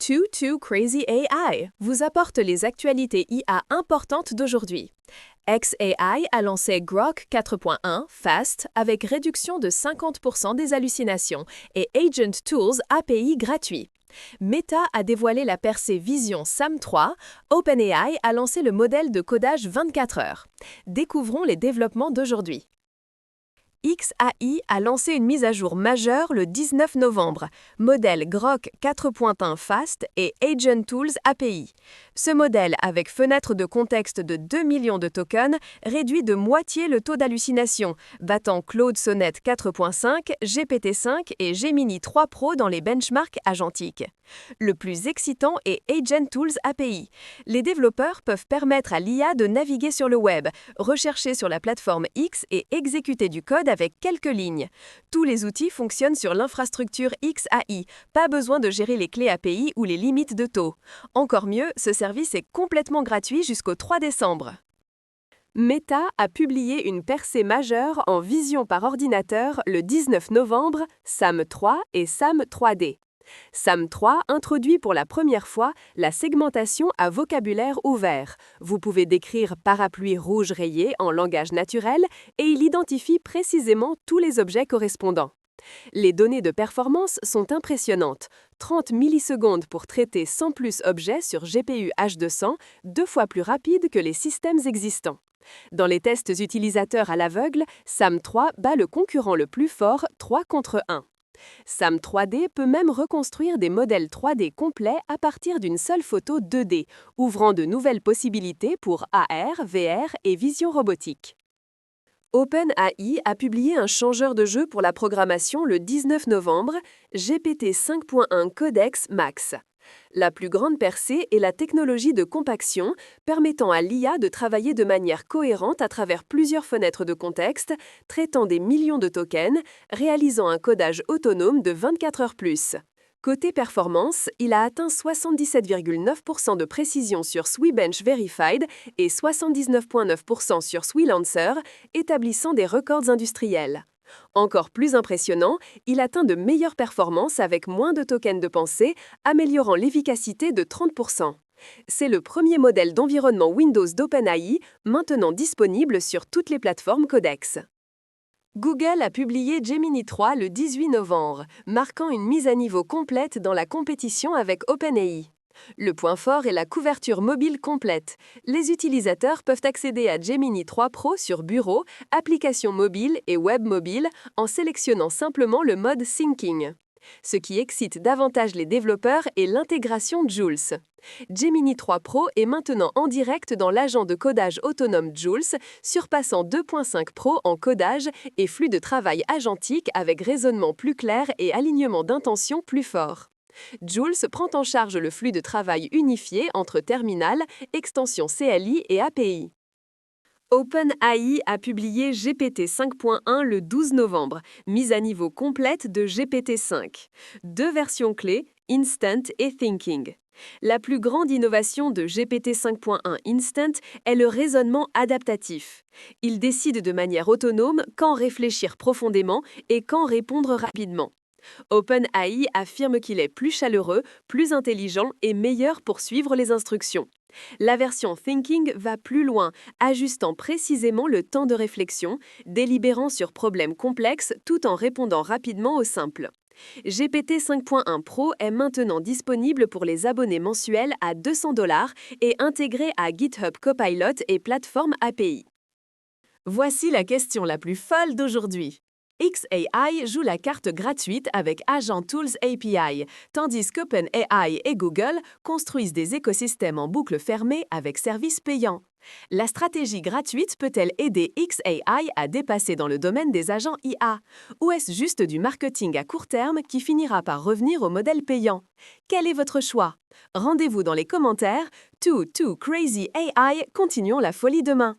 Too Crazy AI vous apporte les actualités IA importantes d'aujourd'hui. xAI a lancé Grok 4.1 Fast avec réduction de 50% des hallucinations et Agent Tools API gratuit. Meta a dévoilé la percée Vision SAM 3, OpenAI a lancé le modèle de codage 24 heures. Découvrons les développements d'aujourd'hui. xAI a lancé une mise à jour majeure le 19 novembre, modèle Grok 4.1 Fast et Agent Tools API. Ce modèle, avec fenêtre de contexte de 2 millions de tokens, réduit de moitié le taux d'hallucination, battant Claude Sonnet 4.5, GPT-5 et Gemini 3 Pro dans les benchmarks agentiques. Le plus excitant est Agent Tools API. Les développeurs peuvent permettre à l'IA de naviguer sur le web, rechercher sur la plateforme X et exécuter du code avec quelques lignes. Tous les outils fonctionnent sur l'infrastructure xAI, pas besoin de gérer les clés API ou les limites de taux. Encore mieux, ce service est complètement gratuit jusqu'au 3 décembre. Meta a publié une percée majeure en vision par ordinateur le 19 novembre, SAM 3 et SAM 3D. SAM 3 introduit pour la première fois la segmentation à vocabulaire ouvert. Vous pouvez décrire parapluie rouge rayé en langage naturel et il identifie précisément tous les objets correspondants. Les données de performance sont impressionnantes. 30 millisecondes pour traiter 100 plus objets sur GPU H200, 2 fois plus rapide que les systèmes existants. Dans les tests utilisateurs à l'aveugle, SAM 3 bat le concurrent le plus fort 3 contre 1. SAM 3D peut même reconstruire des modèles 3D complets à partir d'une seule photo 2D, ouvrant de nouvelles possibilités pour AR, VR et vision robotique. OpenAI a publié un changeur de jeu pour la programmation le 19 novembre, GPT 5.1 Codex Max. La plus grande percée est la technologie de compaction, permettant à l'IA de travailler de manière cohérente à travers plusieurs fenêtres de contexte, traitant des millions de tokens, réalisant un codage autonome de 24 heures plus. Côté performance, il a atteint 77,9% de précision sur SweBench Verified et 79,9% sur SweLancer, établissant des records industriels. Encore plus impressionnant, il atteint de meilleures performances avec moins de tokens de pensée, améliorant l'efficacité de 30%. C'est le premier modèle d'environnement Windows d'OpenAI, maintenant disponible sur toutes les plateformes Codex. Google a publié Gemini 3 le 18 novembre, marquant une mise à niveau complète dans la compétition avec OpenAI. Le point fort est la couverture mobile complète. Les utilisateurs peuvent accéder à Gemini 3 Pro sur bureau, applications mobiles et web mobile en sélectionnant simplement le mode Thinking. Ce qui excite davantage les développeurs est l'intégration Jules. Gemini 3 Pro est maintenant en direct dans l'agent de codage autonome Jules, surpassant 2.5 Pro en codage et flux de travail agentique avec raisonnement plus clair et alignement d'intention plus fort. Jules prend en charge le flux de travail unifié entre terminal, extension CLI et API. OpenAI a publié GPT 5.1 le 12 novembre, mise à niveau complète de GPT-5. 2 versions clés, Instant et Thinking. La plus grande innovation de GPT 5.1 Instant est le raisonnement adaptatif. Il décide de manière autonome quand réfléchir profondément et quand répondre rapidement. OpenAI affirme qu'il est plus chaleureux, plus intelligent et meilleur pour suivre les instructions. La version Thinking va plus loin, ajustant précisément le temps de réflexion, délibérant sur problèmes complexes tout en répondant rapidement aux simples. GPT 5.1 Pro est maintenant disponible pour les abonnés mensuels à $200 et intégré à GitHub Copilot et plateforme API. Voici la question la plus folle d'aujourd'hui. xAI joue la carte gratuite avec Agent Tools API, tandis qu'OpenAI et Google construisent des écosystèmes en boucle fermée avec services payants. La stratégie gratuite peut-elle aider xAI à dépasser dans le domaine des agents IA? Ou est-ce juste du marketing à court terme qui finira par revenir au modèle payant? Quel est votre choix? Rendez-vous dans les commentaires. Too Crazy AI, continuons la folie demain.